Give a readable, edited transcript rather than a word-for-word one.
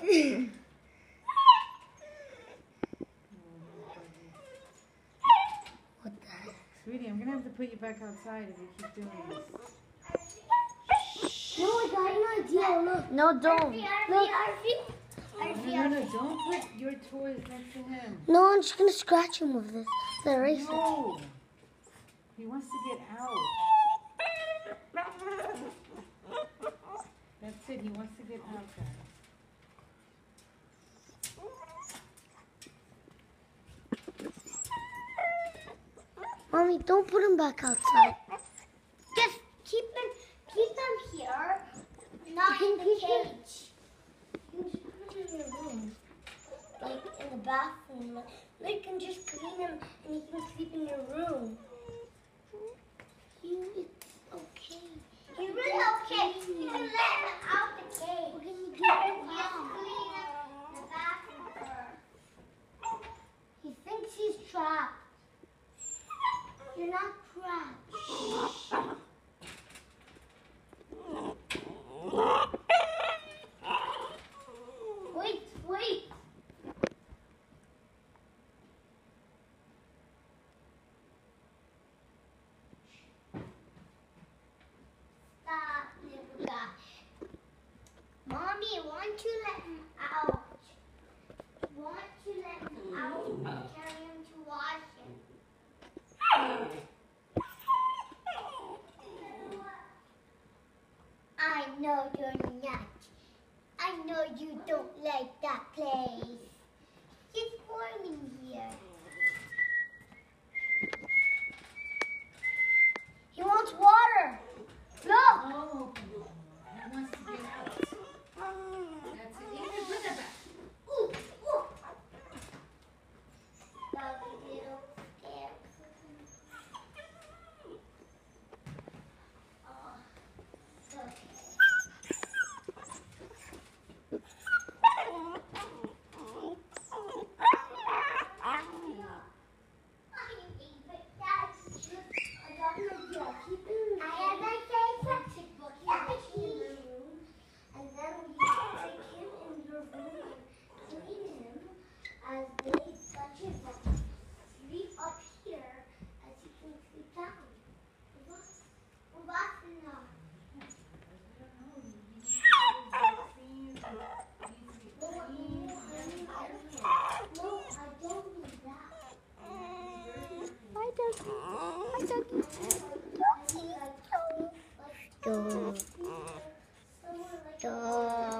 What the heck? Sweetie, I'm going to have to put you back outside if you keep doing this. No, I got an idea. Look. No, don't. Look. No, don't put your toys next to him. No, I'm just going to scratch him with this. The eraser. No. He wants to get out. That's it. He wants to get out, guys. Mommy, don't put him back outside. Just keep them here, not in the cage. You can just put them in your room, like in the bathroom. Like, you can just clean them and you can sleep in your room. It's okay. It's really okay. You can let him out the cage. We're going to You get him just out. clean him in the bathroom first. He thinks he's trapped. You're not trapped. Wait. Stop, little guy. Mommy, why don't you let him out? Why don't you let him out and carry him to Washington? I know you're not. I know you don't like that place. It's warm in here. He wants water. Look. Oh, he wants to get out. That's it. You can put that back. Ooh. That little scare. Oh, okay. Stop.